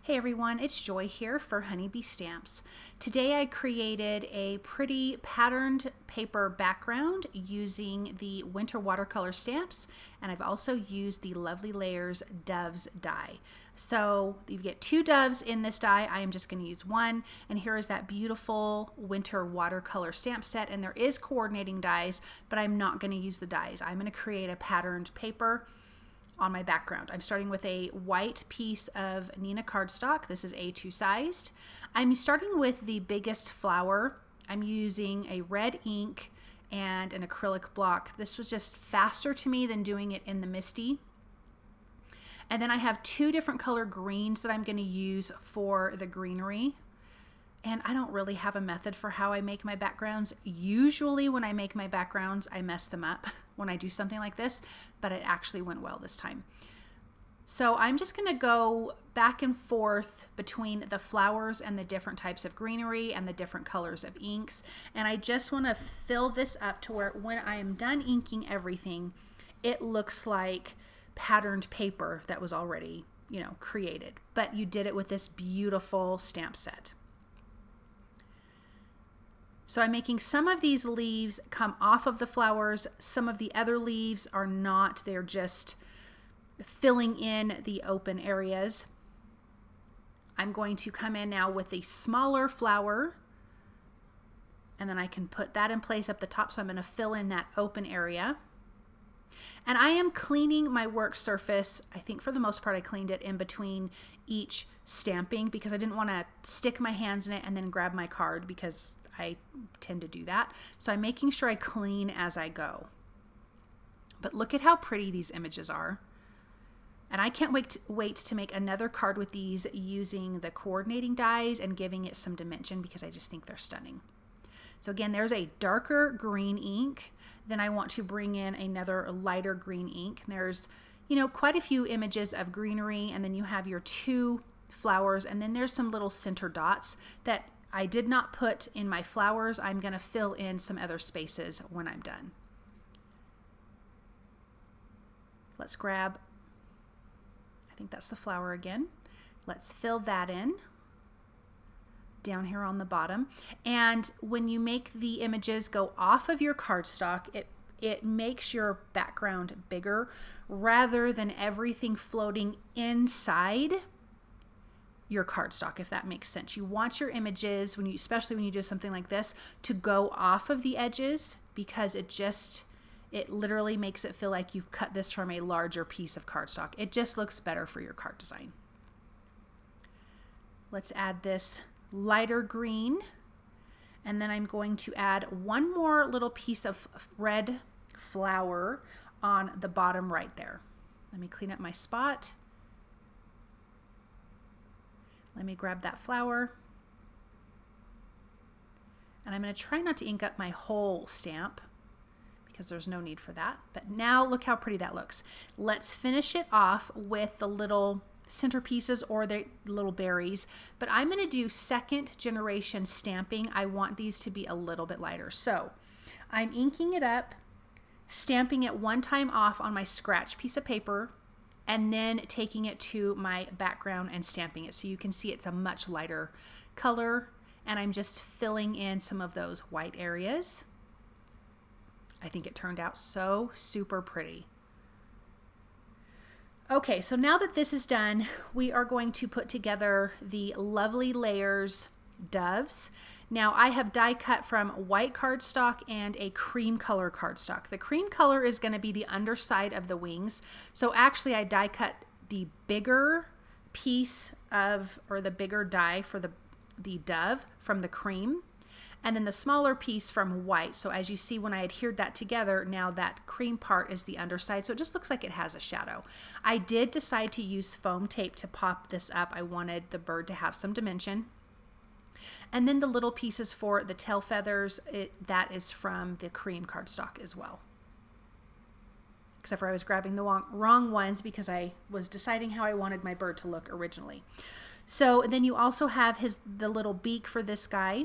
Hey everyone, it's Joy here for Honeybee Stamps. Today I created a pretty patterned paper background using the Winter Watercolor stamps, and I've also used the Lovely Layers Doves die. So you get two doves in this die. I am just going to use one, and here is that beautiful Winter Watercolor stamp set, and there is coordinating dies, but I'm not going to use the dies. I'm going to create a patterned paper on my background. I'm starting with a white piece of Neenah cardstock. This is A2 sized. I'm starting with the biggest flower. I'm using a red ink and an acrylic block. This was just faster to me than doing it in the MISTI. And then I have two different color greens that I'm going to use for the greenery. And I don't really have a method for how I make my backgrounds. Usually when I make my backgrounds, I mess them up when I do something like this, but it actually went well this time. So I'm just gonna go back and forth between the flowers and the different types of greenery and the different colors of inks. And I just wanna fill this up to where when I am done inking everything, it looks like patterned paper that was already, created. But you did it with this beautiful stamp set. So I'm making some of these leaves come off of the flowers. Some of the other leaves are not. They're just filling in the open areas. I'm going to come in now with a smaller flower, and then I can put that in place up the top. So I'm going to fill in that open area. And I am cleaning my work surface. I think for the most part I cleaned it in between each stamping because I didn't want to stick my hands in it and then grab my card because I tend to do that. So I'm making sure I clean as I go. But look at how pretty these images are. And I can't wait to make another card with these using the coordinating dies and giving it some dimension because I just think they're stunning. So again, there's a darker green ink. Then I want to bring in another lighter green ink. And there's, quite a few images of greenery, and then you have your two flowers, and then there's some little center dots that I did not put in my flowers. I'm going to fill in some other spaces when I'm done. Let's grab, I think that's the flower again. Let's fill that in down here on the bottom. And when you make the images go off of your cardstock, it makes your background bigger rather than everything floating inside your cardstock, if that makes sense. You want your images, especially when you do something like this, to go off of the edges because it literally makes it feel like you've cut this from a larger piece of cardstock. It just looks better for your card design. Let's add this lighter green, and then I'm going to add one more little piece of red flower on the bottom right there. Let me clean up my spot. Let me grab that flower. And I'm going to try not to ink up my whole stamp because there's no need for that. But now look how pretty that looks. Let's finish it off with the little centerpieces or the little berries. But I'm going to do second generation stamping. I want these to be a little bit lighter. So I'm inking it up, stamping it one time off on my scratch piece of paper, and then taking it to my background and stamping it. So you can see it's a much lighter color, and I'm just filling in some of those white areas. I think it turned out so super pretty. Okay, so now that this is done, we are going to put together the Lovely Layers Doves. Now I have die cut from white cardstock and a cream color cardstock. The cream color is going to be the underside of the wings. So actually I die cut the bigger piece or the bigger die for the dove from the cream, and then the smaller piece from white. So as you see, when I adhered that together, now that cream part is the underside. So it just looks like it has a shadow. I did decide to use foam tape to pop this up. I wanted the bird to have some dimension. And then the little pieces for the tail feathers, that is from the cream cardstock as well. Except for I was grabbing the wrong ones because I was deciding how I wanted my bird to look originally. So then you also have the little beak for this guy.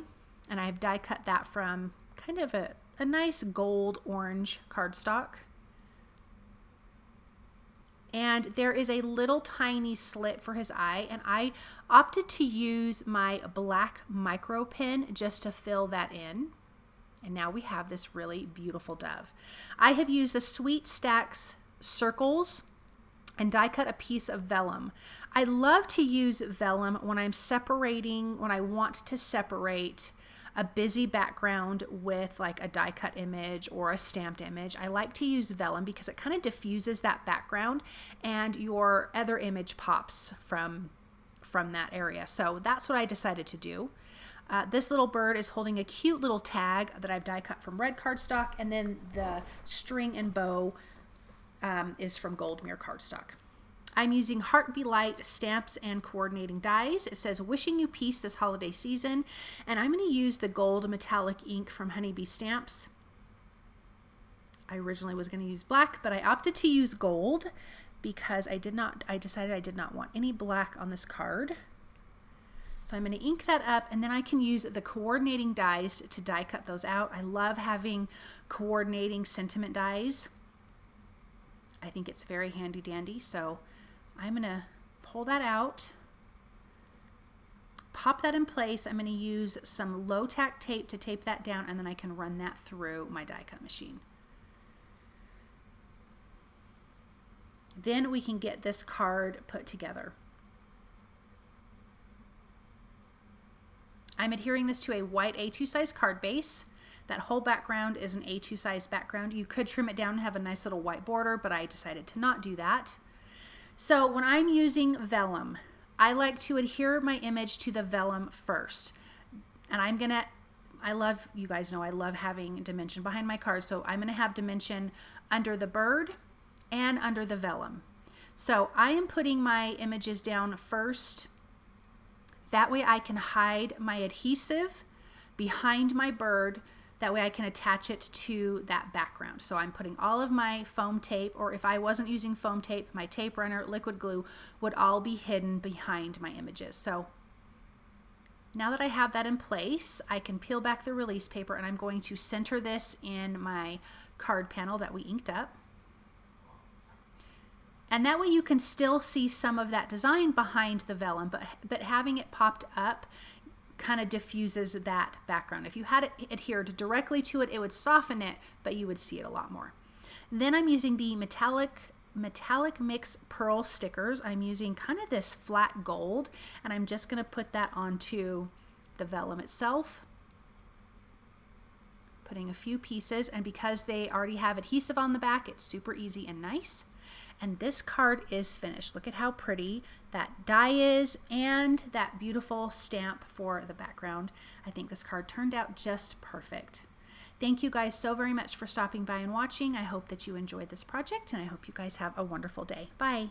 And I've die cut that from kind of a nice gold orange cardstock. And there is a little tiny slit for his eye, and I opted to use my black micro pen just to fill that in. And now we have this really beautiful dove. I have used the Sweet Stacks circles and die cut a piece of vellum. I love to use vellum when I'm separating, when I want to separate a busy background with like a die cut image or a stamped image. I like to use vellum because it kind of diffuses that background and your other image pops from that area. So that's what I decided to do. This little bird is holding a cute little tag that I've die cut from red cardstock, and then the string and bow is from gold mirror cardstock. I'm using Heart Be Light stamps and coordinating dies. It says wishing you peace this holiday season, and I'm going to use the gold metallic ink from Honeybee Stamps. I originally was going to use black, but I opted to use gold because I decided I did not want any black on this card. So I'm going to ink that up, and then I can use the coordinating dies to die cut those out. I love having coordinating sentiment dies. I think it's very handy dandy. So I'm going to pull that out, pop that in place. I'm going to use some low tack tape to tape that down, and then I can run that through my die cut machine. Then we can get this card put together. I'm adhering this to a white A2 size card base. That whole background is an A2 size background. You could trim it down and have a nice little white border, but I decided to not do that. So when I'm using vellum, I like to adhere my image to the vellum first. And you guys know I love having dimension behind my cards, so I'm gonna have dimension under the bird and under the vellum. So I am putting my images down first. That way I can hide my adhesive behind my bird. That way I can attach it to that background. So I'm putting all of my foam tape, or if I wasn't using foam tape, my tape runner, liquid glue would all be hidden behind my images. So now that I have that in place, I can peel back the release paper, and I'm going to center this in my card panel that we inked up. And that way you can still see some of that design behind the vellum, but having it popped up kind of diffuses that background. If you had it adhered directly to it, it would soften it, but you would see it a lot more. Then I'm using the metallic mix pearl stickers. I'm using kind of this flat gold, and I'm just going to put that onto the vellum itself. Putting a few pieces, and because they already have adhesive on the back, it's super easy and nice. And this card is finished. Look at how pretty that die is and that beautiful stamp for the background. I think this card turned out just perfect. Thank you guys so very much for stopping by and watching. I hope that you enjoyed this project, and I hope you guys have a wonderful day. Bye.